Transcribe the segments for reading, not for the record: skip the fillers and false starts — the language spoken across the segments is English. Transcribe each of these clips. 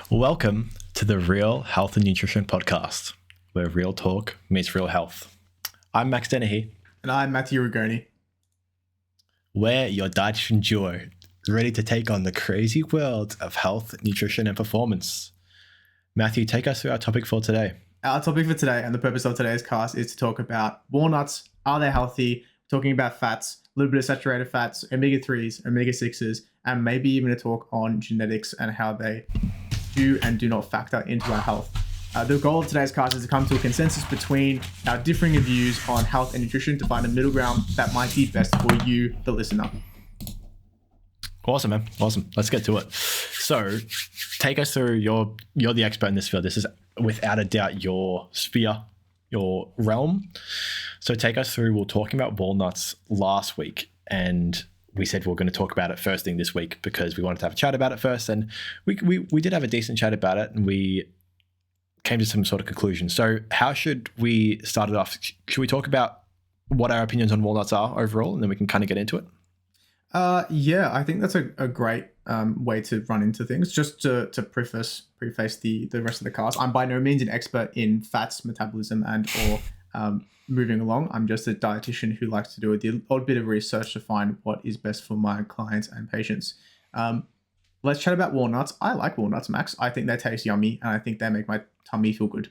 Welcome to the R.E.A.L Health and Nutrition Podcast, where real talk meets real health. I'm Max Dennehy. And I'm Matthew.Rigoni. We're your dietitian duo, ready to take on the crazy world of health, nutrition, and performance. Matthew, take us through our topic for today. Our topic for today and the purpose of today's cast is to talk about walnuts. Are they healthy? Talking about fats, a little bit of saturated fats, omega-3s, omega-6s, and maybe even a talk on genetics and how they do and do not factor into our health. The goal of today's cast is to come to a consensus between our differing views on health and nutrition to find a middle ground that might be best for you, the listener. Awesome, man. Awesome. Let's get to it. So take us through, you're the expert in this field. This is without a doubt your sphere, your realm. So take us through, we were talking about walnuts last week and we said we were going to talk about it first thing this week because we wanted to have a chat about it first. And we did have a decent chat about it and we came to some sort of conclusion. So how should we start it off? Should we talk about what our opinions on walnuts are overall and then we can kind of get into it? Yeah, I think that's a great way to run into things. Just to preface the rest of the cast, I'm by no means an expert in fats, metabolism, and or moving along. I'm just a dietitian who likes to do the odd bit of research to find what is best for my clients and patients. Let's chat about walnuts. I like walnuts, Max. I think they taste yummy, and I think they make my tummy feel good.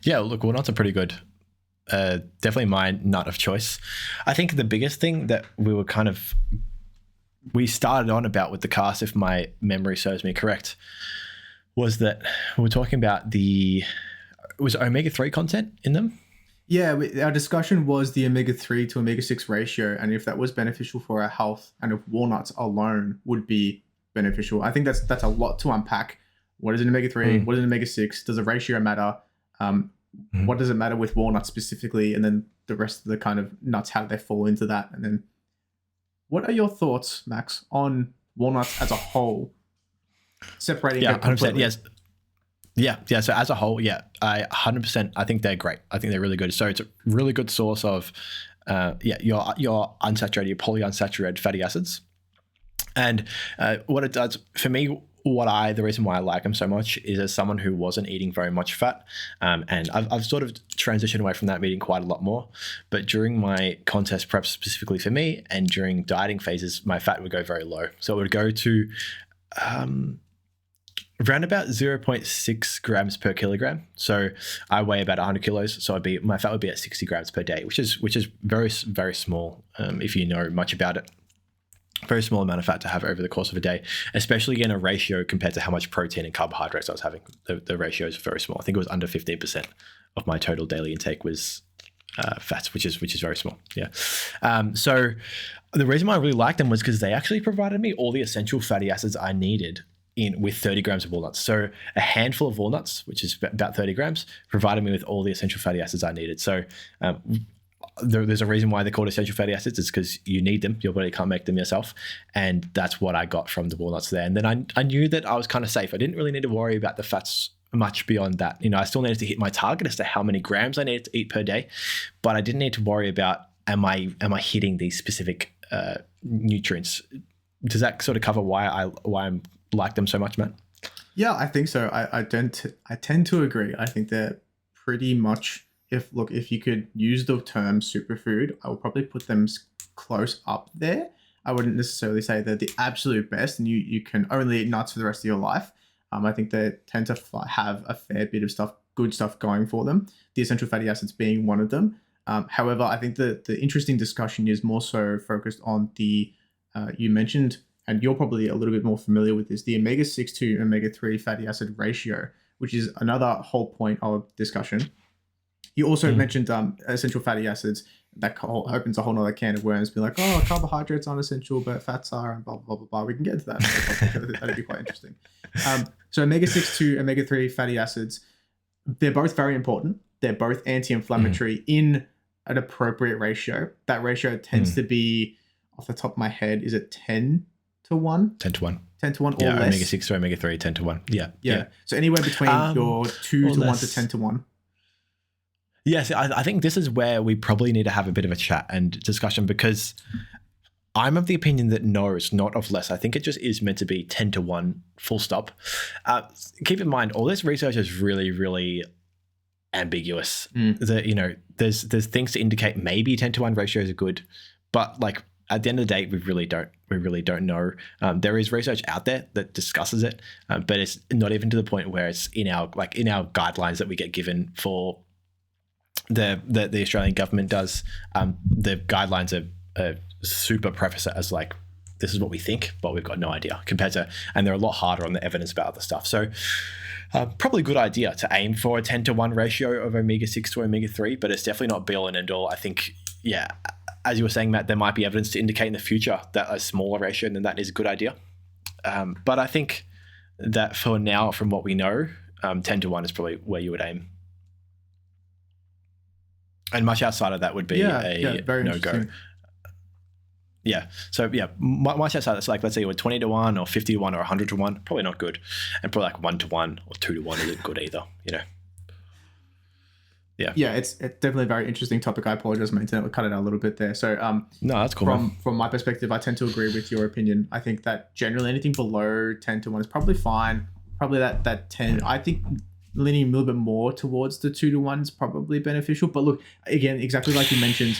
Yeah, look, walnuts are pretty good. Definitely my nut of choice. I think the biggest thing that we started on about with the cast, if my memory serves me correct, was that we were talking about was omega-3 content in them? Yeah, our discussion was the omega-3 to omega-6 ratio and if that was beneficial for our health and if walnuts alone would be beneficial. I think that's a lot to unpack. What is an omega-3? What is an omega-6? Does the ratio matter? What does it matter with walnuts specifically? And then the rest of the kind of nuts, how do they fall into that? And then what are your thoughts, Max, on walnuts as a whole? Separating them 100%, completely. Yes. Yeah. So as a whole, yeah, I 100%. I think they're great. I think they're really good. So it's a really good source of, your unsaturated, your polyunsaturated fatty acids. And what it does for me, the reason why I like them so much is as someone who wasn't eating very much fat, and I've sort of transitioned away from that, eating quite a lot more. But during my contest prep specifically for me, and during dieting phases, my fat would go very low. So it would go to around about 0.6 grams per kilogram. So I weigh about 100 kilos. So my fat would be at 60 grams per day, which is very, very small if you know much about it. Very small amount of fat to have over the course of a day, especially in a ratio compared to how much protein and carbohydrates I was having. The ratio is very small. I think it was under 15% of my total daily intake was fats, which is very small. Yeah. So the reason why I really liked them was because they actually provided me all the essential fatty acids I needed with 30 grams of walnuts. So a handful of walnuts, which is about 30 grams, provided me with all the essential fatty acids I needed. So there's a reason why they're called essential fatty acids. It's because you need them. Your body can't make them yourself. And that's what I got from the walnuts there. And then I knew that I was kind of safe. I didn't really need to worry about the fats much beyond that. I still needed to hit my target as to how many grams I needed to eat per day, but I didn't need to worry about am I hitting these specific nutrients. Does that sort of cover why I'm like them so much, Matt? Yeah, I think so. I tend to agree. I think they're pretty much, if you could use the term superfood, I would probably put them close up there. I wouldn't necessarily say they're the absolute best and you can only eat nuts for the rest of your life. I think they tend to have a fair bit of good stuff going for them, the essential fatty acids being one of them. However, I think the interesting discussion is more so focused on the, you mentioned, and you're probably a little bit more familiar with this, the omega-6 to omega-3 fatty acid ratio, which is another whole point of discussion. You also mentioned essential fatty acids. That opens a whole nother can of worms. Be like, oh, carbohydrates aren't essential, but fats are, and blah, blah, blah, blah. We can get into that. That'd be quite interesting. So omega-6 to omega-3 fatty acids, they're both very important. They're both anti-inflammatory in an appropriate ratio. That ratio tends to be, off the top of my head, is it 10 to 1? 10 to 1. 10 to 1 or yeah, less? Omega-6 to omega-3, 10 to 1. Yeah. So anywhere between your 2 to 1 to 10 to 1. Yes, I think this is where we probably need to have a bit of a chat and discussion because I'm of the opinion that no, it's not of less. I think it just is meant to be 10 to 1, full stop. Keep in mind, all this research is really, really ambiguous. That, there's things to indicate maybe 10 to 1 ratios are good, but like at the end of the day, we really don't know. There is research out there that discusses it, but it's not even to the point where it's in our guidelines that we get given for the Australian government does. The guidelines are super preface it as like, this is what we think, but we've got no idea and they're a lot harder on the evidence about other stuff. So probably a good idea to aim for a 10 to 1 ratio of omega-6 to omega-3, but it's definitely not be all and end all. I think, as you were saying, Matt, there might be evidence to indicate in the future that a smaller ratio than that is a good idea. But I think that for now, from what we know, 10 to 1 is probably where you would aim. And much outside of that would be a no-go. Yeah. So much outside that's like, let's say, 20 to 1 or 50 to 1 or 100 to 1, probably not good. And probably like 1 to 1 or 2 to 1 isn't good either, Yeah, it's definitely a very interesting topic. I apologize, my internet will cut it out a little bit there. So no, that's cool. From my perspective, I tend to agree with your opinion. I think that generally anything below 10 to 1 is probably fine. Probably that 10, I think leaning a little bit more towards the 2 to 1 is probably beneficial. But look, again, exactly like you mentioned,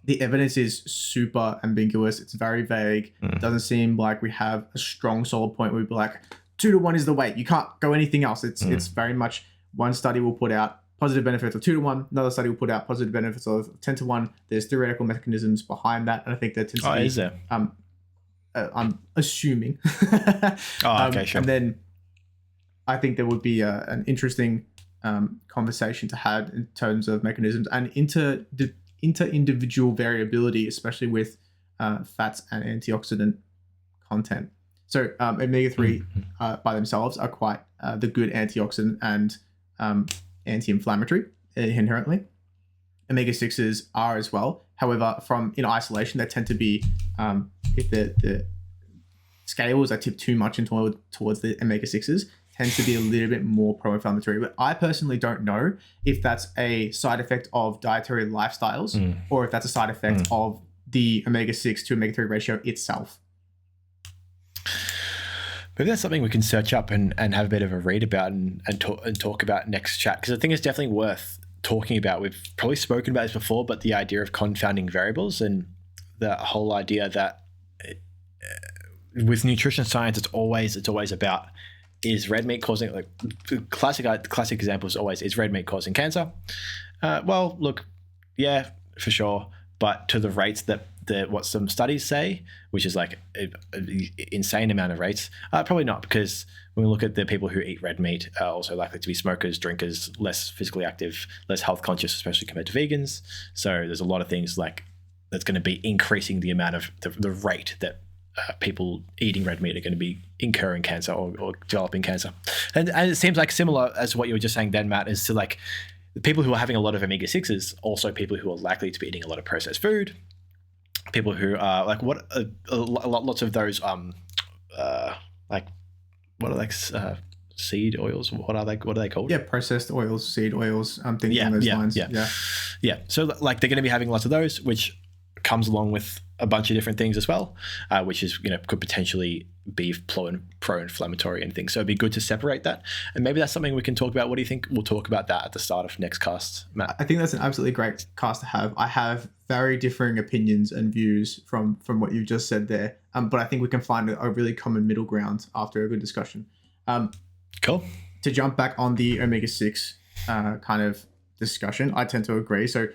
the evidence is super ambiguous. It's very vague. It doesn't seem like we have a strong, solid point where we'd be like, 2 to 1 is the weight. You can't go anything else. It's very much one study will put out positive benefits of 2 to 1. Another study will put out positive benefits of 10 to 1. There's theoretical mechanisms behind that. And I think that tends to be, is there? I'm assuming. Okay, sure. And then I think there would be an interesting conversation to have in terms of mechanisms and inter-individual variability, especially with fats and antioxidant content. So omega-3 by themselves are quite the good antioxidant and anti-inflammatory inherently. Omega-6s are as well. However, in isolation, they tend to be, if the scales are tipped too much towards the omega-6s, tends to be a little bit more pro-inflammatory. But I personally don't know if that's a side effect of dietary lifestyles or if that's a side effect of the omega-6 to omega-3 ratio itself. Maybe that's something we can search up and have a bit of a read about and talk about next chat, because I think it's definitely worth talking about. We've probably spoken about this before, but the idea of confounding variables and the whole idea that with nutrition science, it's always about, is red meat causing, like classic example is always, is red meat causing cancer? Well, look, yeah, for sure, but to the rates that what some studies say, which is like an insane amount of rates, probably not, because when we look at the people who eat red meat are also likely to be smokers, drinkers, less physically active, less health conscious, especially compared to vegans. So there's a lot of things like that's going to be increasing the amount of the rate that people eating red meat are going to be incurring cancer or developing cancer. And it seems like similar as what you were just saying then, Matt, is to like the people who are having a lot of omega-6s, also people who are likely to be eating a lot of processed food, people who are like lots of those like what are seed oils? What are they called? Yeah, processed oils, seed oils. I'm thinking along those lines. Yeah. So like they're going to be having lots of those, which comes along with a bunch of different things as well, which is could potentially be pro-inflammatory and things. So it'd be good to separate that, and maybe that's something we can talk about. What do you think? We'll talk about that at the start of next cast, Matt. I think that's an absolutely great cast to have. I have very differing opinions and views from what you've just said there, but I think we can find a really common middle ground after a good discussion. Cool. To jump back on the omega-6 kind of discussion, I tend to agree. So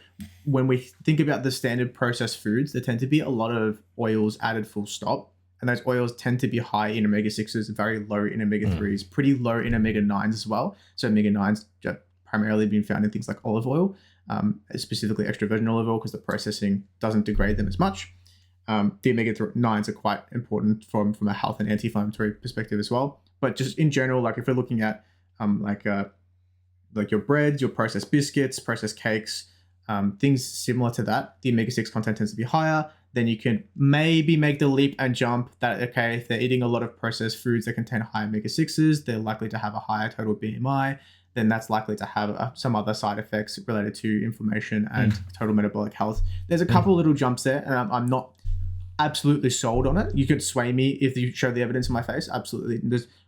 when we think about the standard processed foods, there tend to be a lot of oils added full stop. And those oils tend to be high in omega-6s, very low in omega-3s, pretty low in omega-9s as well. So omega-9s primarily been found in things like olive oil, specifically extra virgin olive oil, because the processing doesn't degrade them as much. The omega-9s are quite important from a health and anti-inflammatory perspective as well. But just in general, like if we're looking at like your breads, your processed biscuits, processed cakes, things similar to that, the omega-6 content tends to be higher. Then you can maybe make the leap and jump that, okay, if they're eating a lot of processed foods that contain high omega-6s, they're likely to have a higher total BMI. Then that's likely to have some other side effects related to inflammation and total metabolic health. There's a couple little jumps there, and I'm not absolutely sold on it. You could sway me if you show the evidence in my face. Absolutely.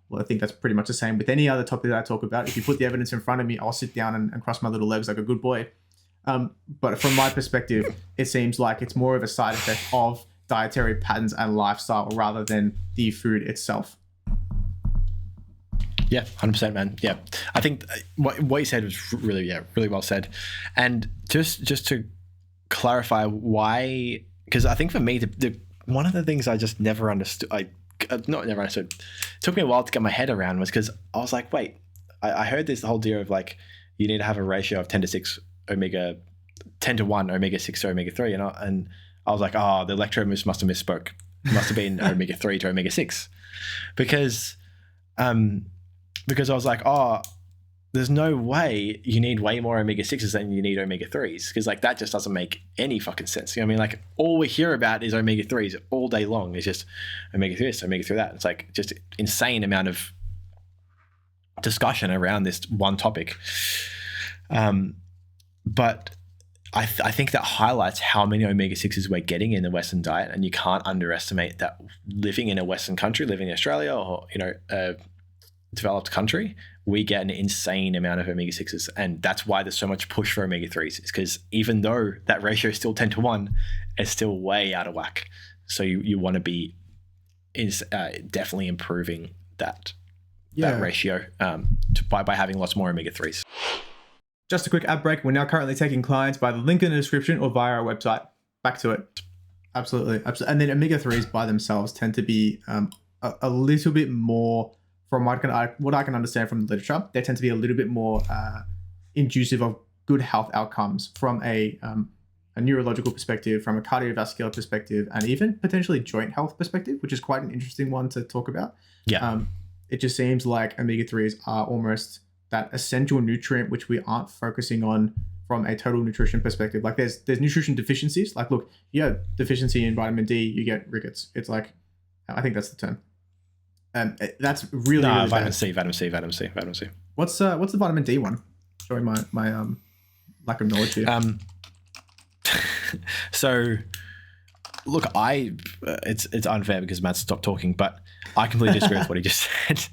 Well, I think that's pretty much the same with any other topic that I talk about. If you put the evidence in front of me, I'll sit down and cross my little legs like a good boy. But from my perspective, it seems like it's more of a side effect of dietary patterns and lifestyle rather than the food itself. Yeah, 100%, man. Yeah, I think what you said was really well said. And just to clarify why, because I think for me, the one of the things I just never understood, not never understood, it took me a while to get my head around, was because I was like, wait, I heard this whole deal of like, you need to have a ratio of 10 to 1 omega-6 to omega-3. And I was like, oh, the lecturer must have misspoke. It must have been omega-3 to omega-6. Because I was like, oh, there's no way you need way more omega-6s than you need omega-3s, because like that just doesn't make any fucking sense. You know what I mean? Like all we hear about is omega-3s all day long. It's just omega-3 this, omega-3 that. It's like just insane amount of discussion around this one topic. But I think that highlights how many omega-6s we're getting in the Western diet, and you can't underestimate that living in a Western country, living in Australia or, a developed country, we get an insane amount of omega-6s. And that's why there's so much push for omega-3s, is because even though that ratio is still 10 to 1, it's still way out of whack. So you want to be definitely improving that ratio by having lots more omega-3s. Just a quick ad break. We're now currently taking clients by the link in the description or via our website. Back to it. Absolutely. And then omega-3s by themselves tend to be a little bit more, from what I can understand from the literature, they tend to be a little bit more inducive of good health outcomes from a neurological perspective, from a cardiovascular perspective, and even potentially joint health perspective, which is quite an interesting one to talk about. Yeah. It just seems like omega-3s are almost that essential nutrient which we aren't focusing on from a total nutrition perspective. Like there's nutrition deficiencies. Like, look, you have deficiency in vitamin D, you get rickets. It's like, I think that's the term. That's really vitamin C. What's the vitamin D one? Showing my lack of knowledge here. So look, it's unfair because Matt stopped talking, but I completely disagree with what he just said.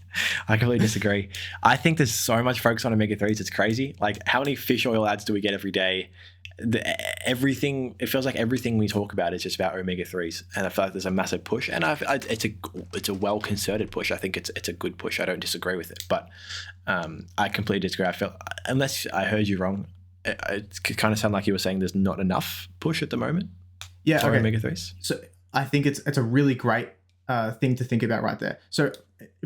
I completely disagree. I think there's so much focus on omega-3s. It's crazy. Like, how many fish oil ads do we get every day? It feels like everything we talk about is just about omega-3s, and I feel like there's a massive push, and it's a well concerted push. I think it's a good push. I don't disagree with it, but I completely disagree. I feel, unless I heard you wrong, it could kind of sound like you were saying there's not enough push at the moment. Yeah, for okay. omega-3s. So I think it's a really great thing to think about right there. So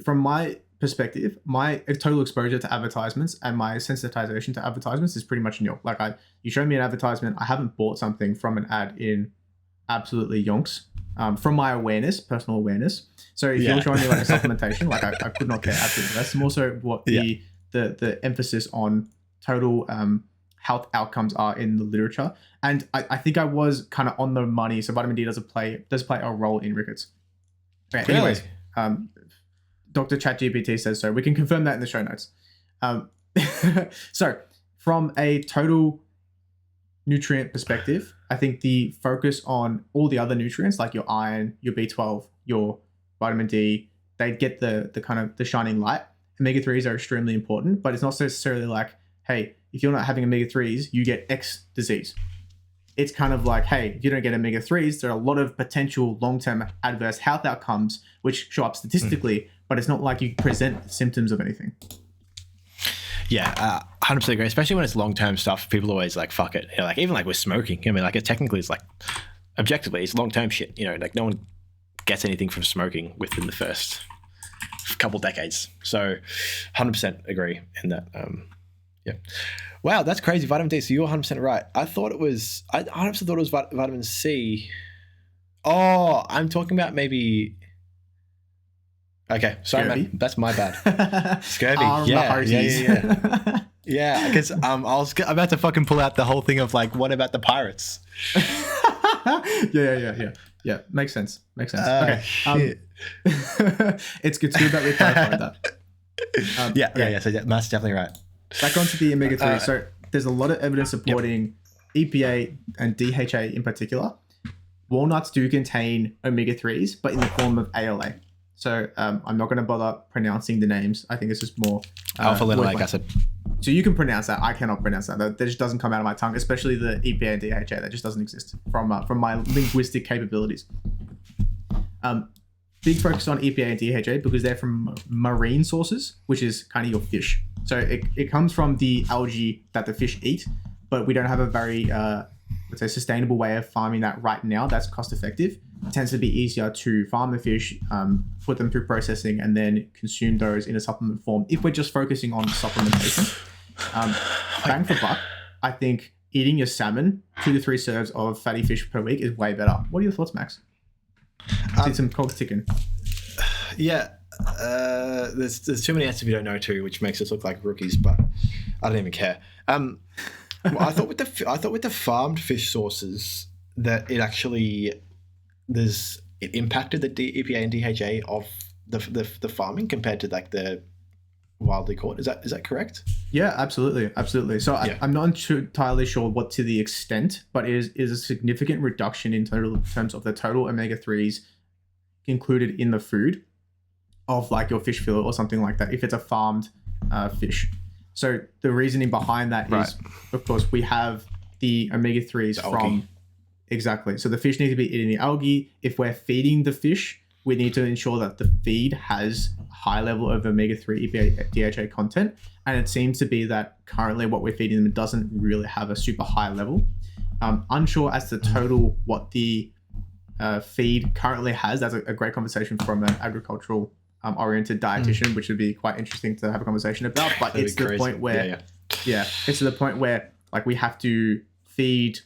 from my perspective, my total exposure to advertisements and my sensitization to advertisements is pretty much nil. Like you show me an advertisement, I haven't bought something from an ad in absolutely yonks. From my awareness, personal awareness. So if you're showing me like a supplementation, like I could not care absolutely less. More so what the emphasis on total health outcomes are in the literature. And I think I was kind of on the money. So vitamin D does play a role in rickets. Okay, really? Anyways, Dr. ChatGPT says so. We can confirm that in the show notes. So from a total nutrient perspective, I think the focus on all the other nutrients like your iron, your B12, your vitamin D, they get the kind of the shining light. Omega-3s are extremely important, but it's not necessarily like, hey, if you're not having omega-3s, you get X disease. It's kind of like, hey, if you don't get omega-3s, there are a lot of potential long-term adverse health outcomes which show up statistically, but it's not like you present symptoms of anything. Yeah, 100% agree. Especially when it's long-term stuff, people always like, fuck it. Like even like with smoking, I mean, like it technically is like, objectively, it's long-term shit. Like no one gets anything from smoking within the first couple decades. So 100% agree in that. Yeah. Wow, that's crazy. Vitamin D. So you're 100% right. I 100% thought it was vitamin C. Oh, I'm talking about maybe. Okay, sorry, man. That's my bad. Scurvy. Yeah. Yeah, because I'm about to fucking pull out the whole thing of like, what about the pirates? Yeah. Makes sense. Okay. It's good that we clarified that. Yeah. So Matt's definitely right. Back onto the omega-3. So there's a lot of evidence supporting EPA and DHA in particular, walnuts do contain omega-3s, but in the form of ALA. So I'm not going to bother pronouncing the names. I think it's just more alpha-linoleic acid. So you can pronounce that. I cannot pronounce that. That just doesn't come out of my tongue, especially the EPA and DHA. That just doesn't exist from my linguistic capabilities. Big focus on EPA and DHA because they're from marine sources, which is kind of your fish. So it comes from the algae that the fish eat, but we don't have a very, let's say, sustainable way of farming that right now that's cost effective. It tends to be easier to farm the fish, put them through processing, and then consume those in a supplement form if we're just focusing on supplementation. Bang for buck, I think eating your salmon, 2 to 3 serves of fatty fish per week is way better. What are your thoughts, Max? I see some cogs ticking. Yeah, there's too many answers we don't know too, which makes us look like rookies. But I don't even care. Well, I thought with the farmed fish sources that it impacted the EPA and DHA of the farming compared to like the wildly caught. Is that correct? Yeah, absolutely. So yeah. I'm not entirely sure what to the extent, but it is a significant reduction in terms of the total omega-3s included in the food of like your fish fillet or something like that if it's a farmed fish. So the reasoning behind that is, of course, we have the omega-3s from exactly. So the fish need to be eating the algae. If we're feeding the fish, we need to ensure that the feed has a high level of omega-3 EPA DHA content. And it seems to be that currently what we're feeding them doesn't really have a super high level. Unsure as to total what the feed currently has. That's a great conversation from an agricultural oriented dietitian, which would be quite interesting to have a conversation about. But it's the point where, it's to the point where like we have to feed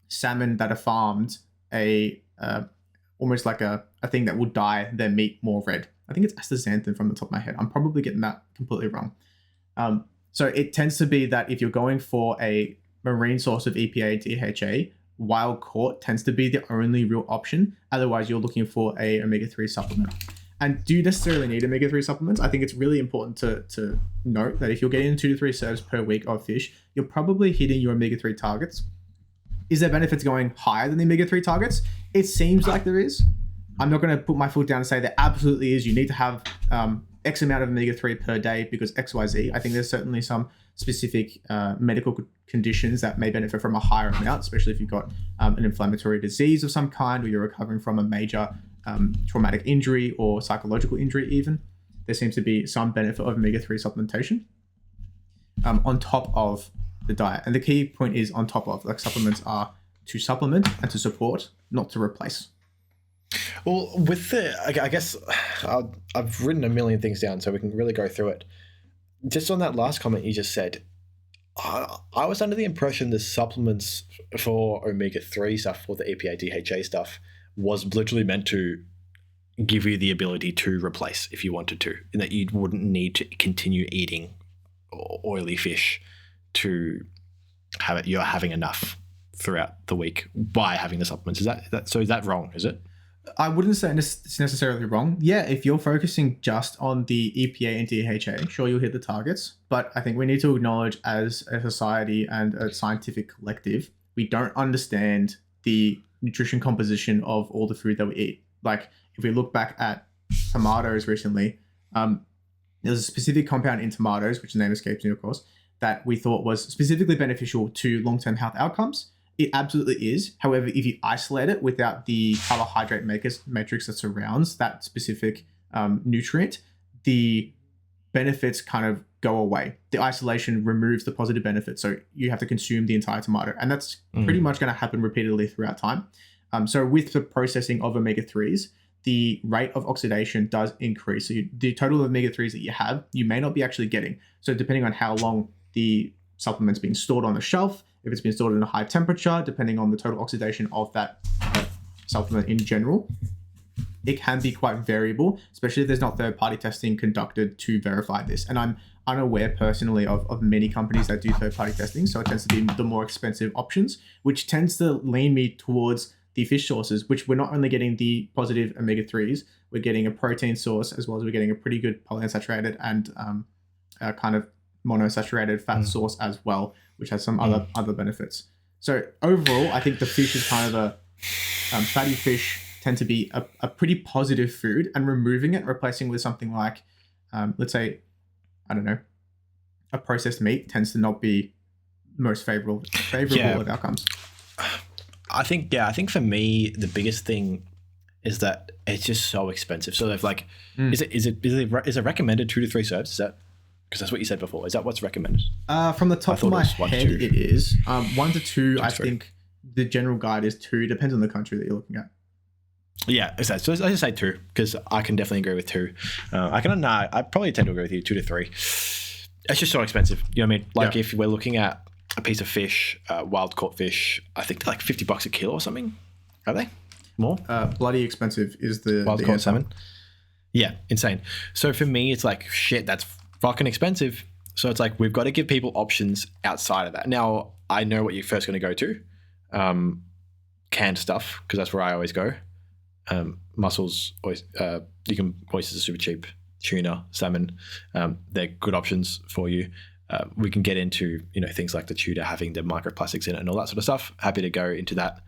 salmon that are farmed almost like a thing that will dye their meat more red. I think it's astaxanthin from the top of my head. I'm probably getting that completely wrong. So it tends to be that if you're going for a marine source of EPA DHA, wild caught tends to be the only real option. Otherwise, you're looking for a omega-3 supplement. And do you necessarily need omega-3 supplements? I think it's really important to note that if you're getting 2 to 3 serves per week of fish, you're probably hitting your omega-3 targets. Is there benefits going higher than the omega-3 targets? It seems like there is. I'm not going to put my foot down and say there absolutely is. You need to have X amount of omega-3 per day because XYZ. I think there's certainly some specific medical conditions that may benefit from a higher amount, especially if you've got an inflammatory disease of some kind or you're recovering from a major traumatic injury or psychological injury even. There seems to be some benefit of omega-3 supplementation on top of the diet. And the key point is on top of, like supplements are to supplement and to support, not to replace. Well, I guess I've written a million things down so we can really go through it. Just on that last comment you just said, I was under the impression the supplements for omega-3 stuff, for the EPA, DHA stuff, was literally meant to give you the ability to replace if you wanted to, and that you wouldn't need to continue eating oily fish to have it. You're having enough throughout the week by having the supplements. Is that wrong? Is it? I wouldn't say it's necessarily wrong. Yeah, if you're focusing just on the EPA and DHA, sure, you'll hit the targets. But I think we need to acknowledge as a society and a scientific collective, we don't understand the nutrition composition of all the food that we eat. Like if we look back at tomatoes recently, there's a specific compound in tomatoes, which the name escapes me, of course, that we thought was specifically beneficial to long-term health outcomes. It absolutely is. However, if you isolate it without the carbohydrate matrix that surrounds that specific nutrient, the benefits kind of go away. The isolation removes the positive benefits. So you have to consume the entire tomato. And that's pretty much going to happen repeatedly throughout time. So with the processing of omega-3s, the rate of oxidation does increase. So the total of omega-3s that you have, you may not be actually getting. So depending on how long the supplement's being stored on the shelf, if it's been stored in a high temperature, depending on the total oxidation of that supplement in general, it can be quite variable, especially if there's not third-party testing conducted to verify this. And I'm unaware personally of many companies that do third-party testing, so it tends to be the more expensive options, which tends to lean me towards the fish sources, which we're not only getting the positive omega-3s, we're getting a protein source as well as we're getting a pretty good polyunsaturated and kind of monosaturated fat source as well, which has some other benefits. So overall, I think the fish is kind of Fatty fish tend to be a pretty positive food, and removing it, replacing with something like, let's say, I don't know, a processed meat tends to not be most favorable Yeah. of outcomes. I think for me the biggest thing is that it's just so expensive. So they've like, is it recommended 2 to 3 serves? Is that, because that's what you said before? Is that what's recommended? From the top of my head, it is 1 to 2. I Three. think the general guide is 2. Depends on the country that you're looking at. Yeah, so I just say 2 because I can definitely agree with 2. I probably tend to agree with you 2 to 3. It's just so expensive. You know what I mean? Like if we're looking at a piece of fish, wild caught fish, I think they're like $50 a kilo or something. Are they more? Bloody expensive is the Wild caught salmon. Yeah, insane. So for me, it's like, shit, that's fucking expensive. So it's like, we've got to give people options outside of that. Now, I know what you're first going to go to. Canned stuff, because that's where I always go. Mussels, oysters are super cheap. Tuna, salmon, they're good options for you. We can get into, things like the tuna having the microplastics in it and all that sort of stuff. Happy to go into that.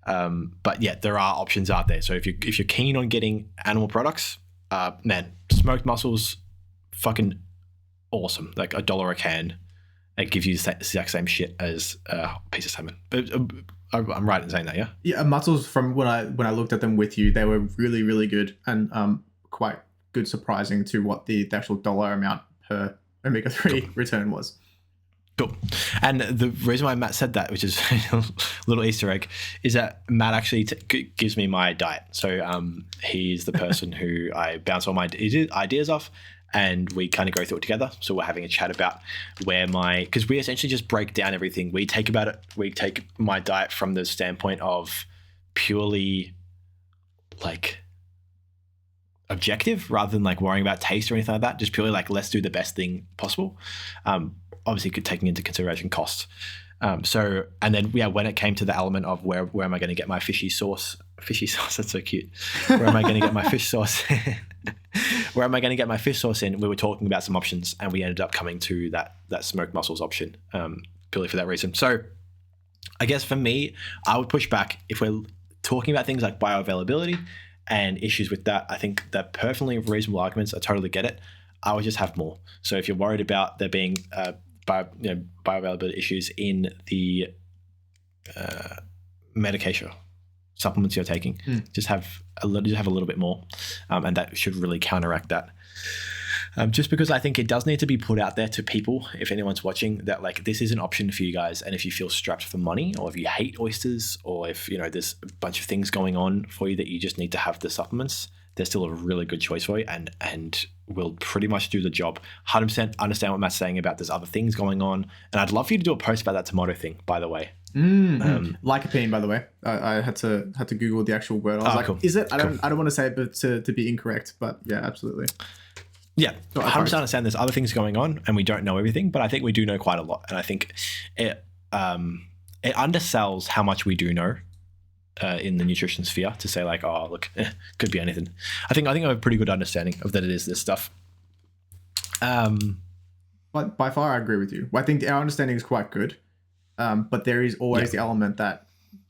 But yeah, there are options out there. So if you're keen on getting animal products, man, smoked mussels, fucking awesome. Like $1 a can. It gives you the exact same shit as a piece of salmon. But I'm right in saying that, yeah? Yeah, mussels, from when I looked at them with you, they were really, really good, and quite good, surprising to what the actual dollar amount per omega-3 return was. Cool. And the reason why Matt said that, which is a little Easter egg, is that Matt actually gives me my diet. So he's the person who I bounce all my ideas off, and we kind of go through it together. So we're having a chat about because we essentially just break down everything. We take my diet from the standpoint of purely like objective, rather than like worrying about taste or anything like that. Just purely like, let's do the best thing possible. Obviously taking into consideration cost. And then when it came to the element of where am I going to get my fishy sauce, that's so cute. Where am I going to get my fish sauce? Where am I going to get my fish sauce in? We were talking about some options, and we ended up coming to that smoked mussels option, purely for that reason. So I guess for me, I would push back if we're talking about things like bioavailability and issues with that. I think that perfectly reasonable arguments. I totally get it. I would just have more. So if you're worried about there being bioavailability issues in the medication supplements you're taking, just have a little bit more, and that should really counteract that. Just because I think it does need to be put out there to people, if anyone's watching, that like this is an option for you guys. And if you feel strapped for money, or if you hate oysters, or if there's a bunch of things going on for you that you just need to have the supplements, they're still a really good choice for you, and will pretty much do the job. 100% understand what Matt's saying about there's other things going on, and I'd love for you to do a post about that tomato thing, by the way. Lycopene, by the way. I had to Google the actual word. I was like, cool. Is it? I don't want to say it, but to be incorrect, but yeah, absolutely. Yeah, 100% understand there's other things going on, and we don't know everything, but I think we do know quite a lot, and I think it undersells how much we do know. In the nutrition sphere, to say like, oh look, could be anything. I think I have a pretty good understanding of that it is this stuff. But by far, I agree with you. I think our understanding is quite good, but there is always the element that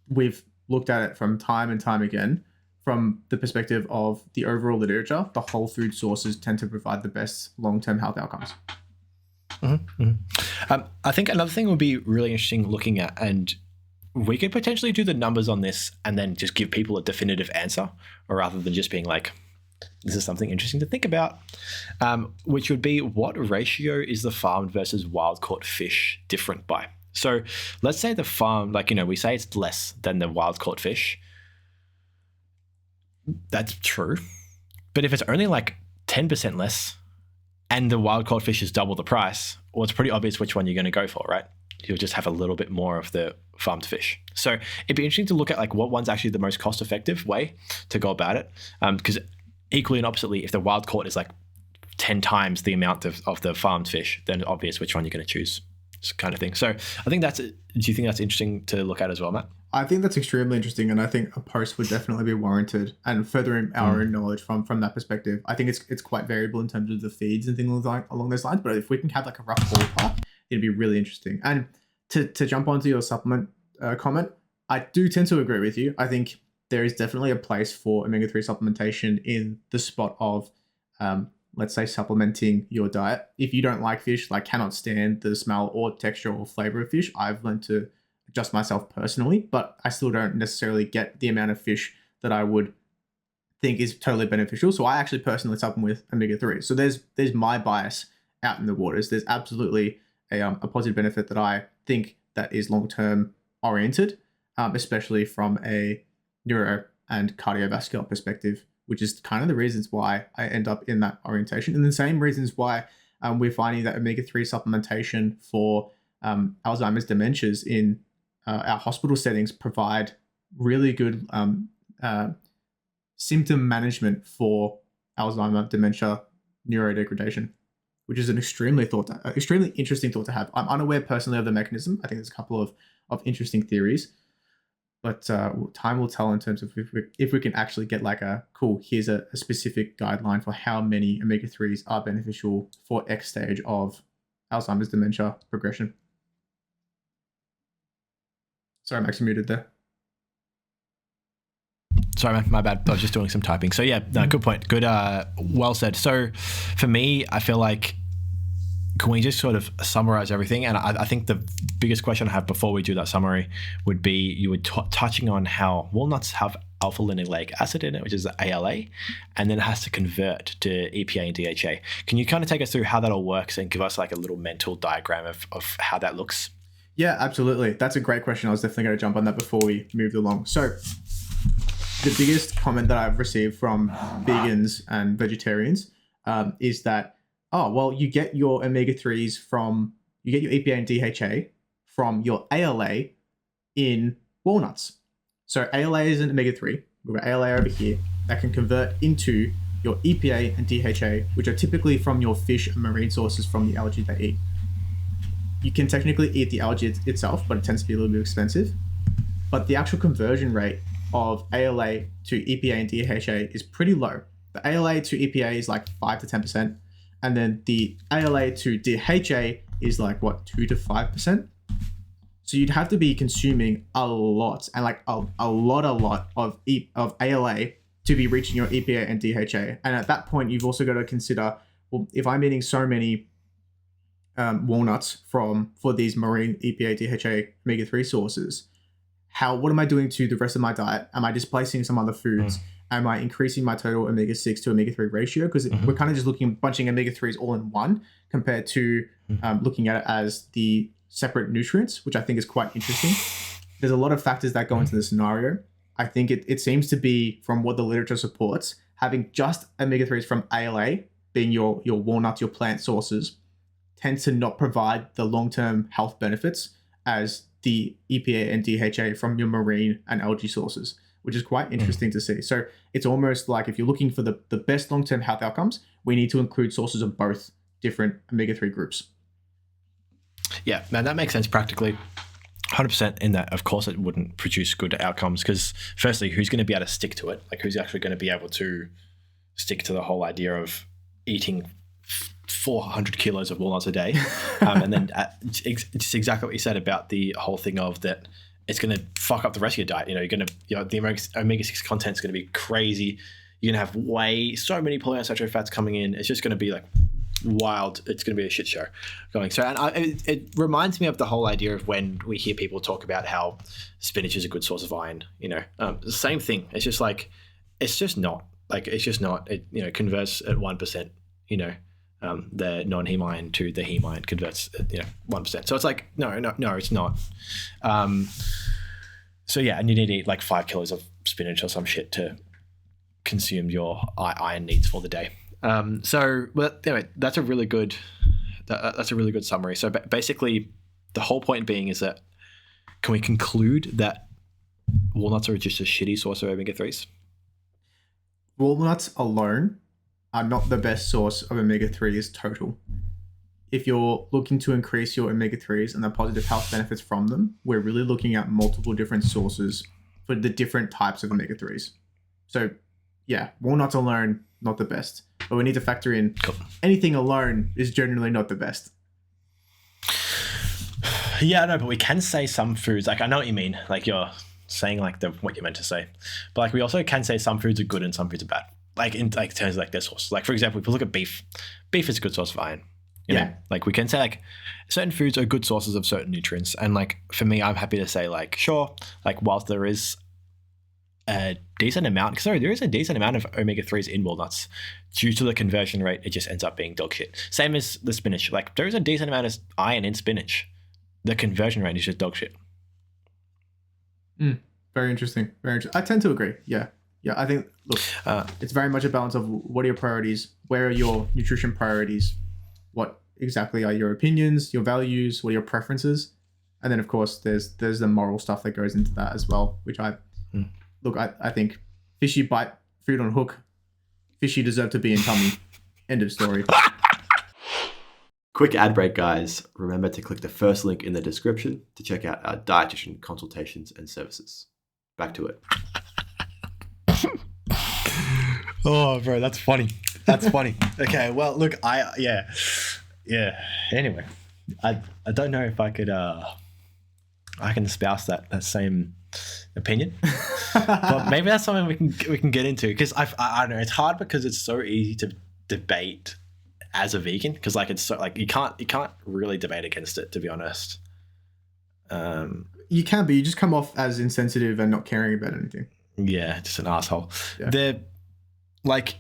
we've looked at it from time and time again, from the perspective of the overall literature. The whole food sources tend to provide the best long-term health outcomes. I think another thing would be really interesting looking at, and we could potentially do the numbers on this and then just give people a definitive answer, or rather than just being like, this is something interesting to think about, which would be, what ratio is the farmed versus wild caught fish different by? So let's say the farm, we say it's less than the wild caught fish. That's true. But if it's only like 10% less and the wild caught fish is double the price, well, it's pretty obvious which one you're going to go for, right? You'll just have a little bit more of the farmed fish. So it'd be interesting to look at like what one's actually the most cost effective way to go about it. Because equally and oppositely, if the wild caught is like 10 times the amount of the farmed fish, then obvious which one you're going to choose, kind of thing. So I think do you think that's interesting to look at as well, Matt? I think that's extremely interesting, and I think a post would definitely be warranted, and furthering our own knowledge from that perspective. I think it's quite variable in terms of the feeds and things along those lines, but if we can have like a rough ballpark, it'd be really interesting. And to jump onto your supplement comment, I do tend to agree with you. I think there is definitely a place for omega-3 supplementation in the spot of, let's say, supplementing your diet. If you don't like fish, like cannot stand the smell or texture or flavor of fish, I've learned to adjust myself personally, but I still don't necessarily get the amount of fish that I would think is totally beneficial. So I actually personally supplement with omega-3. So there's my bias out in the waters. There's absolutely a positive benefit that I think that is long-term oriented, especially from a neuro and cardiovascular perspective, which is kind of the reasons why I end up in that orientation. And the same reasons why we're finding that omega-3 supplementation for Alzheimer's dementias in our hospital settings provide really good symptom management for Alzheimer dementia neurodegradation, which is an extremely interesting thought to have. I'm unaware personally of the mechanism. I think there's a couple of interesting theories, but time will tell in terms of if we can actually get like here's a specific guideline for how many omega-3s are beneficial for X stage of Alzheimer's dementia progression. Sorry, Max, you muted there. Sorry, man, my bad. I was just doing some typing. So yeah, no, good point. Good, well said. So for me, I feel like, can we just sort of summarize everything? And I think the biggest question I have before we do that summary would be, you were touching on how walnuts have alpha-linoleic acid in it, which is the ALA, and then it has to convert to EPA and DHA. Can you kind of take us through how that all works and give us like a little mental diagram of how that looks? Yeah, absolutely. That's a great question. I was definitely going to jump on that before we moved along. So the biggest comment that I've received from vegans and vegetarians is that, oh, well, you get your omega-3s you get your EPA and DHA from your ALA in walnuts. So ALA is an omega-3. We've got ALA over here that can convert into your EPA and DHA, which are typically from your fish and marine sources from the algae they eat. You can technically eat the algae itself, but it tends to be a little bit expensive. But the actual conversion rate of ALA to EPA and DHA is pretty low. The ALA to EPA is like 5 to 10%. And then the ALA to DHA is like, 2 to 5%? So you'd have to be consuming a lot, and like a lot of ALA to be reaching your EPA and DHA. And at that point, you've also got to consider, well, if I'm eating so many walnuts for these marine EPA, DHA, omega-3 sources, what am I doing to the rest of my diet? Am I displacing some other foods? Am I increasing my total omega-6 to omega-3 ratio? Because we're kind of just looking at bunching omega-3s all in one, compared to looking at it as the separate nutrients, which I think is quite interesting. There's a lot of factors that go into the scenario. I think it seems to be, from what the literature supports, having just omega-3s from ALA, being your walnuts, your plant sources, tends to not provide the long-term health benefits as the EPA and DHA from your marine and algae sources, which is quite interesting to see. So it's almost like if you're looking for the best long-term health outcomes, we need to include sources of both different omega-3 groups. Yeah, man, that makes sense practically. 100% in that, of course, it wouldn't produce good outcomes because, firstly, who's going to be able to stick to it? Like, who's actually going to be able to stick to the whole idea of eating 400 kilos of walnuts a day? And then it's exactly what you said about the whole thing of that it's going to fuck up the rest of your diet. The omega-6 content is going to be crazy. You're going to have so many polyunsaturated fats coming in. It's just going to be like wild. It's going to be a shit show going. So, and it reminds me of the whole idea of when we hear people talk about how spinach is a good source of iron. The same thing. It's just like, it's just not. It converts at 1%. The non-heme iron to the heme iron converts at 1%. So it's like no, it's not. So yeah, and you need to eat like 5 kilos of spinach or some shit to consume your iron needs for the day. But anyway, that's a really good summary. So basically, the whole point being is that, can we conclude that walnuts are just a shitty source of omega-3s? Walnuts alone are not the best source of omega-3s total. If you're looking to increase your omega-3s and the positive health benefits from them, we're really looking at multiple different sources for the different types of omega-3s. So yeah, walnuts alone, not the best. But we need to factor in anything alone is generally not the best. Yeah, no, but we can say some foods, like I know what you mean, like your saying like what you're meant to say. But like we also can say some foods are good and some foods are bad. Like in like terms of like their source. Like for example, if we look at beef is a good source of iron. You know? Like we can say like certain foods are good sources of certain nutrients. And like for me, I'm happy to say like sure, like whilst there is a decent amount, there is a decent amount of omega-3s in walnuts, due to the conversion rate, it just ends up being dog shit. Same as the spinach. Like there is a decent amount of iron in spinach. The conversion rate is just dog shit. Very interesting. Very interesting. I tend to agree. Yeah. I think, look, it's very much a balance of what are your priorities? Where are your nutrition priorities? What exactly are your opinions, your values, what are your preferences? And then, of course, there's the moral stuff that goes into that as well, which I think fishy bite food on hook. Fishy deserve to be in tummy. End of story. Quick ad break, guys. Remember to click the first link in the description to check out our dietitian consultations and services. Back to it. Oh, bro, that's funny. Okay, well, look, yeah. Anyway, I don't know if I could I can espouse that same opinion, but maybe that's something we can get into, because I don't know, it's hard because it's so easy to debate as a vegan, because like it's so like you can't really debate against it, to be honest. You can, but you just come off as insensitive and not caring about anything. Yeah, just an asshole. Yeah. They're like,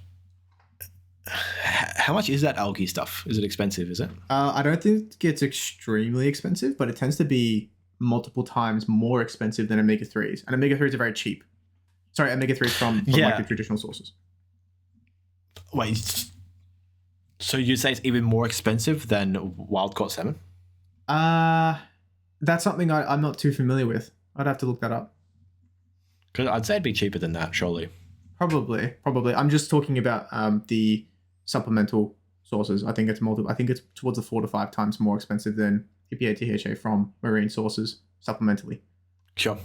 how much is that algae stuff? Is it expensive? Is it? I don't think it's extremely expensive, but it tends to be multiple times more expensive than omega-3s. And omega-3s are very cheap. Sorry, omega-3s from like the traditional sources. Wait, so you'd say it's even more expensive than wild-caught salmon? That's something I'm not too familiar with. I'd have to look that up. Because I'd say it'd be cheaper than that, surely. Probably. I'm just talking about the supplemental sources. I think it's multiple. I think it's towards the 4 to 5 times more expensive than EPA DHA from marine sources supplementally. Sure.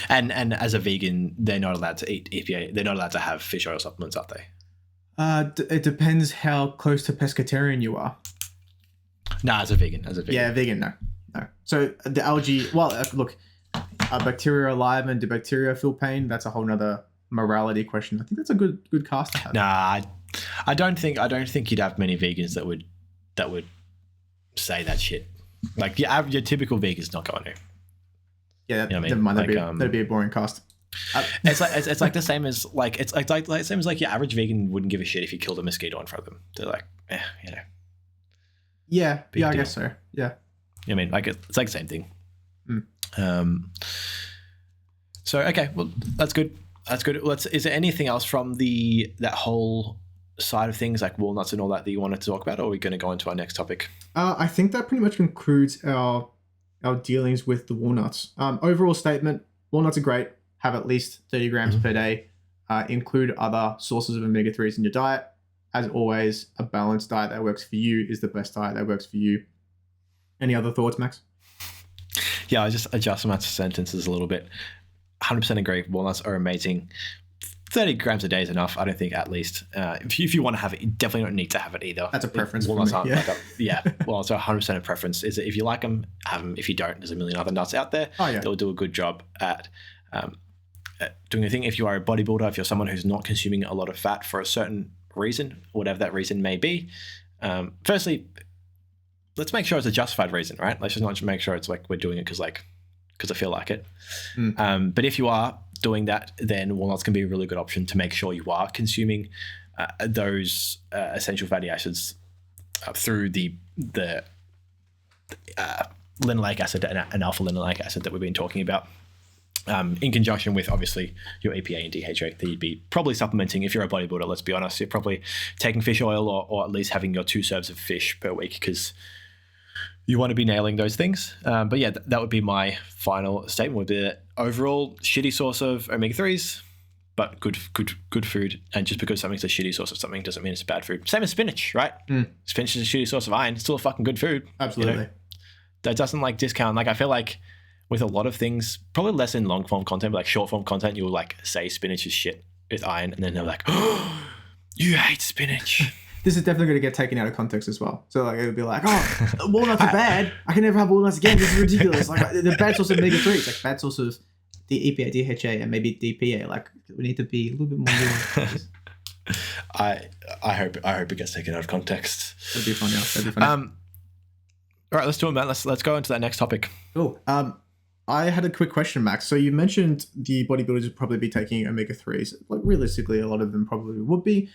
And as a vegan, they're not allowed to eat EPA. They're not allowed to have fish oil supplements, are they? It depends how close to pescatarian you are. No, as a vegan. Yeah, vegan. No. So the algae. Well, look, are bacteria alive and do bacteria feel pain? That's a whole nother morality question. I think that's a good cast to have. Nah, I don't think you'd have many vegans that would say that shit. Like your typical vegan's not going to. Yeah, never mind. That'd be a boring cast. It's like the same as like it's like the same as like your average vegan wouldn't give a shit if you killed a mosquito in front of them. They're like, you know. Yeah, I guess so. Yeah. I mean, like it's like the same thing. So okay, well that's good. Is there anything else from that whole side of things, like walnuts and all that you wanted to talk about, or are we going to go into our next topic? I think that pretty much concludes our dealings with the walnuts. Overall statement: walnuts are great. Have at least 30 grams per day. Include other sources of omega-3s in your diet. As always, a balanced diet that works for you is the best diet that works for you. Any other thoughts, Max? Yeah, I just adjust my sentences a little bit. 100% agree. Walnuts are amazing. 30 grams a day is enough. I don't think at least. If you want to have it, you definitely don't need to have it either. That's a preference walnuts for me. Well, it's 100% a preference. Is that if you like them, have them. If you don't, there's a million other nuts out there that will do a good job at doing the thing. If you are a bodybuilder, if you're someone who's not consuming a lot of fat for a certain reason, whatever that reason may be, firstly, let's make sure it's a justified reason, right? Let's just not make sure it's like we're doing it because I feel like it. But if you are doing that, then walnuts can be a really good option to make sure you are consuming those essential fatty acids through the linoleic acid and alpha linoleic acid that we've been talking about, in conjunction with obviously your EPA and DHA that you'd be probably supplementing. If you're a bodybuilder, let's be honest, you're probably taking fish oil or at least having your 2 serves of fish per week because you want to be nailing those things. But yeah, that would be my final statement. Would be that overall shitty source of omega-3s, but good food. And just because something's a shitty source of something doesn't mean it's bad food. Same as spinach, right? Spinach is a shitty source of iron. It's still a fucking good food. Absolutely. You know? That doesn't like discount. Like I feel like with a lot of things, probably less in long form content, but like short form content, you'll like say spinach is shit with iron, and then they're like, oh, you hate spinach. This is definitely going to get taken out of context as well. So like it would be like, oh, walnuts are bad. I can never have walnuts again. This is ridiculous. Like the bad source of omega-3. It's like bad source of the EPA, DHA, and maybe DPA. Like, we need to be a little bit more nuanced. I hope it gets taken out of context. That'd be fun, yeah. That'd be fun. All right, let's do it, Matt. Let's go into that next topic. Cool. I had a quick question, Max. So you mentioned the bodybuilders would probably be taking omega-3s. Like, realistically, a lot of them probably would be,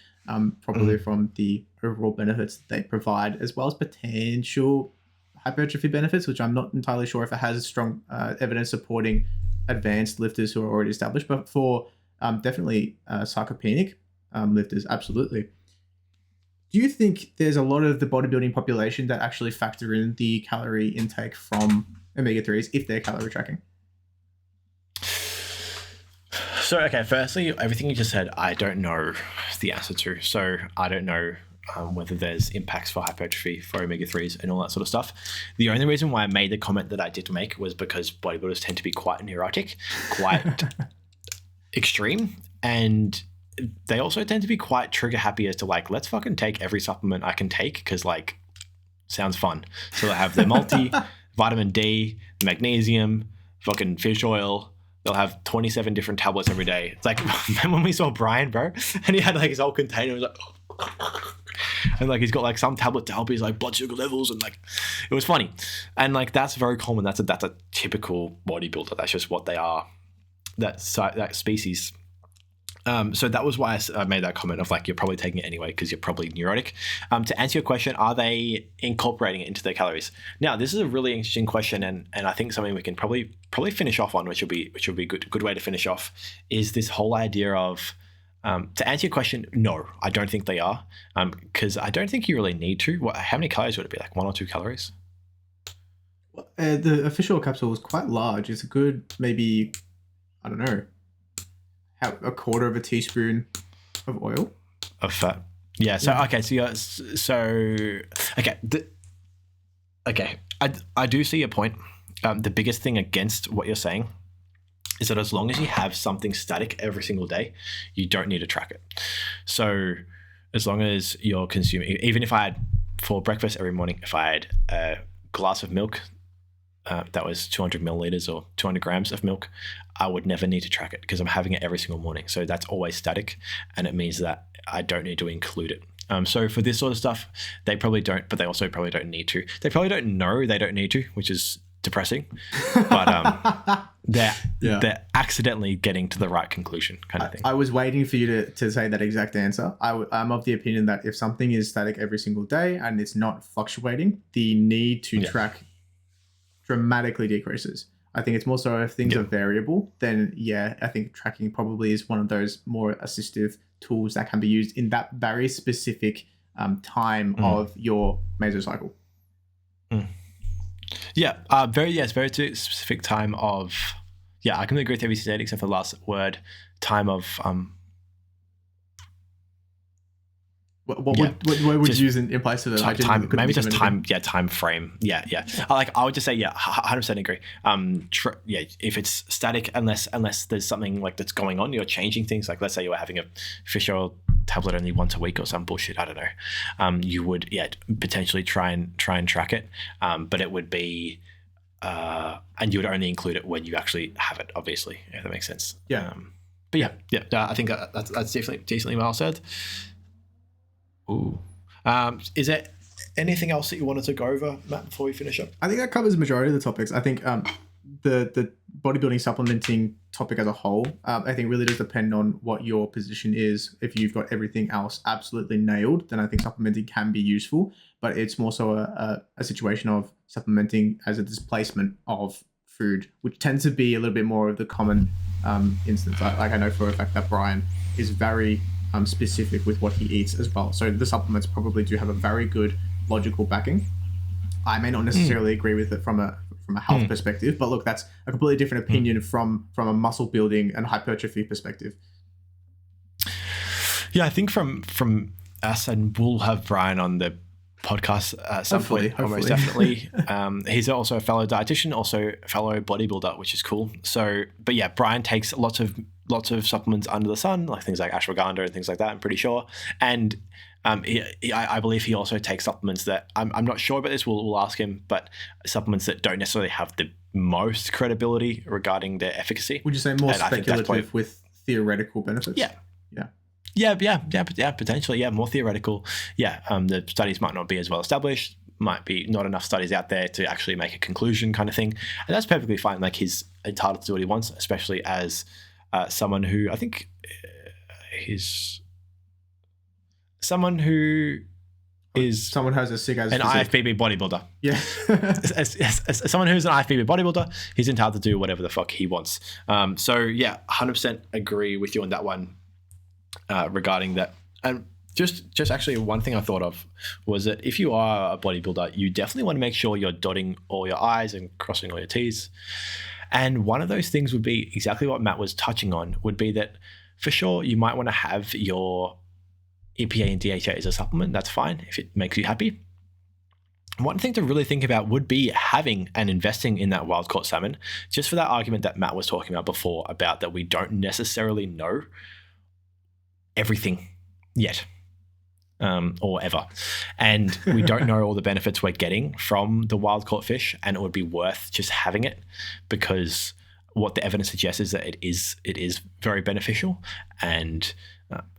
probably from the overall benefits that they provide, as well as potential hypertrophy benefits, which I'm not entirely sure if it has strong evidence supporting advanced lifters who are already established. But for definitely sarcopenic lifters, absolutely. Do you think there's a lot of the bodybuilding population that actually factor in the calorie intake from omega-3s if they're calorie tracking? So, okay, firstly, everything you just said, I don't know the answer to. So I don't know whether there's impacts for hypertrophy, for omega-3s and all that sort of stuff. The only reason why I made the comment that I did make was because bodybuilders tend to be quite neurotic, quite extreme, and they also tend to be quite trigger happy as to like, let's fucking take every supplement I can take because like, sounds fun. So they have the multi, vitamin D, magnesium, fucking fish oil. They'll have 27 different tablets every day. It's like, remember when we saw Brian, bro? And he had like his whole container. It was like, and like he's got like some tablet to help his like blood sugar levels, and like it was funny. And like that's very common. That's a typical bodybuilder. That's just what they are. That species. So that was why I made that comment of like, you're probably taking it anyway because you're probably neurotic. To answer your question, are they incorporating it into their calories? Now, this is a really interesting question, and I think something we can probably finish off on, which will be a good way to finish off, is this whole idea of, to answer your question, no, I don't think they are, because I don't think you really need to. How many calories would it be? Like 1 or 2 calories? The official capsule was quite large. It's a good, maybe, I don't know, a quarter of a teaspoon of oil of fat. Yeah. So okay. I do see your point. The biggest thing against what you're saying is that as long as you have something static every single day, you don't need to track it. So as long as you're consuming, even if I had for breakfast every morning, if I had a glass of milk that was 200 milliliters or 200 grams of milk, I would never need to track it because I'm having it every single morning. So that's always static, and it means that I don't need to include it. So for this sort of stuff, they probably don't, but they also probably don't need to. They probably don't know they don't need to, which is depressing. But they're accidentally getting to the right conclusion, kind of thing. I was waiting for you to say that exact answer. I'm of the opinion that if something is static every single day and it's not fluctuating, the need to track dramatically decreases. I think it's more so if things are variable, then I think tracking probably is one of those more assistive tools that can be used in that very specific time of your mesocycle. Yeah, very specific time of, I can agree with everything you said except for the last word, time of What would you use in place of it? Time frame. I would just say 100% agree. If it's static, unless there's something like that's going on, you're changing things. Like let's say you were having a fish oil tablet only once a week or some bullshit. I don't know. You would potentially try and track it, but it would be and you would only include it when you actually have it. Obviously, if that makes sense. Yeah. I think that's definitely decently well said. Ooh. Is there anything else that you wanted to go over, Matt, before we finish up? I think that covers the majority of the topics. I think the bodybuilding supplementing topic as a whole, I think really does depend on what your position is. If you've got everything else absolutely nailed, then I think supplementing can be useful, but it's more so a situation of supplementing as a displacement of food, which tends to be a little bit more of the common instance. I know for a fact that Brian is very specific with what he eats as well. So the supplements probably do have a very good logical backing. I may not necessarily agree with it from a health perspective, but look, that's a completely different opinion from a muscle building and hypertrophy perspective. Yeah, I think from us, and we'll have Brian on the podcast at some point, almost definitely. He's also a fellow dietitian, also a fellow bodybuilder, which is cool. So, but yeah, Brian takes lots of supplements under the sun, like things like ashwagandha and things like that, I'm pretty sure. And I believe he also takes supplements that I'm not sure about this. We'll ask him, but supplements that don't necessarily have the most credibility regarding their efficacy. Would you say more And I think that's speculative with theoretical benefits? Yeah. Potentially. Yeah, more theoretical. Yeah, the studies might not be as well established, might be not enough studies out there to actually make a conclusion kind of thing. And that's perfectly fine. Like, he's entitled to do what he wants, especially as someone who I think is someone who is someone who has a sick as an IFBB bodybuilder. Yeah. as someone who's an IFBB bodybuilder, he's entitled to do whatever the fuck he wants. So yeah, 100% agree with you on that one regarding that. And just actually one thing I thought of was that if you are a bodybuilder, you definitely want to make sure you're dotting all your I's and crossing all your T's. And one of those things would be exactly what Matt was touching on, would be that for sure you might want to have your EPA and DHA as a supplement. That's fine if it makes you happy. One thing to really think about would be having and investing in that wild-caught salmon, just for that argument that Matt was talking about before, about that we don't necessarily know everything yet, or ever. And we don't know all the benefits we're getting from the wild-caught fish, and it would be worth just having it, because what the evidence suggests is that it is very beneficial. And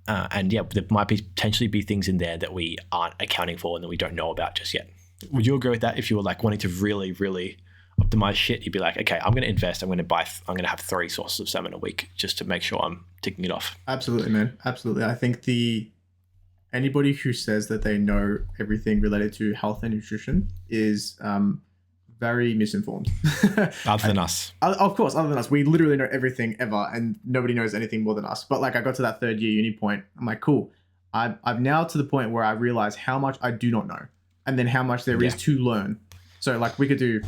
yeah, there might potentially be things in there that we aren't accounting for and that we don't know about just yet. Would you agree with that? If you were like wanting to really, really optimize shit, you'd be like, okay, I'm going to invest. I'm going to have 3 sources of salmon a week just to make sure I'm ticking it off. Absolutely, man. Absolutely. I think anybody who says that they know everything related to health and nutrition is very misinformed. Other than us. Of course, other than us. We literally know everything ever, and nobody knows anything more than us. But like, I got to that 3rd year uni point. I'm like, cool. I'm now to the point where I realize how much I do not know, and then how much there is to learn. So like, we could do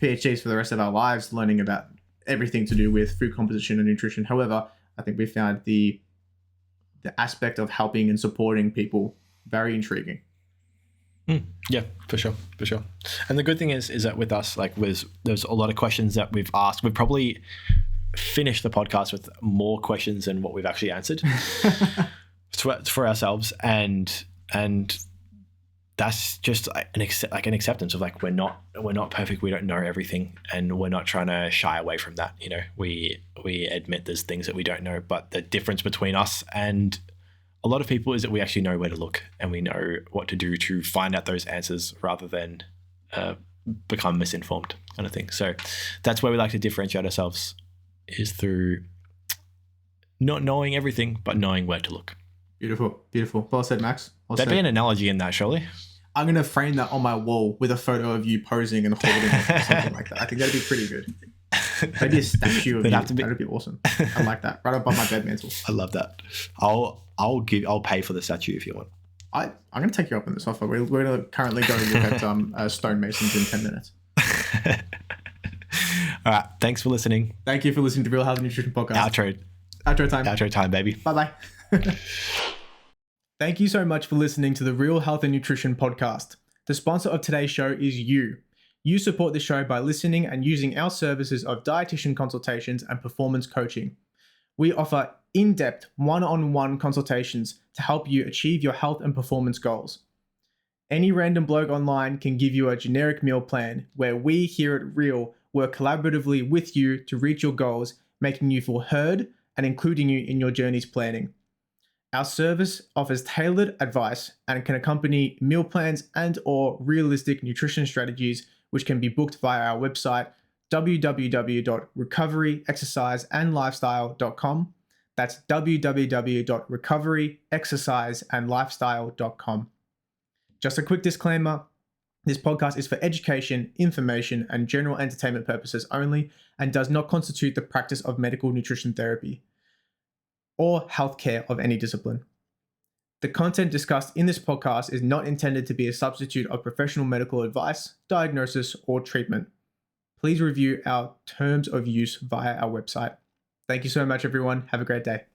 PhDs for the rest of our lives learning about everything to do with food composition and nutrition. However, I think we found the aspect of helping and supporting people very intriguing. Yeah, for sure. And the good thing is that with us, like, there's a lot of questions that we've asked. We've probably finished the podcast with more questions than what we've actually answered for ourselves, and that's just an acceptance of like, we're not perfect, we don't know everything, and we're not trying to shy away from that. You know, we admit there's things that we don't know, but the difference between us and a lot of people is that we actually know where to look and we know what to do to find out those answers, rather than become misinformed kind of thing. So that's where we like to differentiate ourselves, is through not knowing everything, but knowing where to look. Beautiful. Well said, Max. There'd be an analogy in that, surely. I'm going to frame that on my wall with a photo of you posing and holding it or something like that. I think that'd be pretty good. Maybe a statue of you. That'd be awesome. I like that. Right up on my bed mantle. I love that. I'll pay for the statue if you want. I'm going to take you up on this offer. We're going to currently go and look at stonemasons in 10 minutes. All right. Thanks for listening. Thank you for listening to Real Health and Nutrition Podcast. Outro time, baby. Bye-bye. Thank you so much for listening to the Real Health and Nutrition Podcast. The sponsor of today's show is you. You support the show by listening and using our services of dietitian consultations and performance coaching. We offer in-depth one-on-one consultations to help you achieve your health and performance goals. Any random blog online can give you a generic meal plan, where we here at R.E.A.L work collaboratively with you to reach your goals, making you feel heard and including you in your journey's planning. Our service offers tailored advice and can accompany meal plans and/or realistic nutrition strategies, which can be booked via our website, www.recoveryexerciseandlifestyle.com. That's www.recoveryexerciseandlifestyle.com. Just a quick disclaimer, this podcast is for education, information, and general entertainment purposes only, and does not constitute the practice of medical nutrition therapy or healthcare of any discipline. The content discussed in this podcast is not intended to be a substitute of professional medical advice, diagnosis, or treatment. Please review our terms of use via our website. Thank you so much, everyone. Have a great day.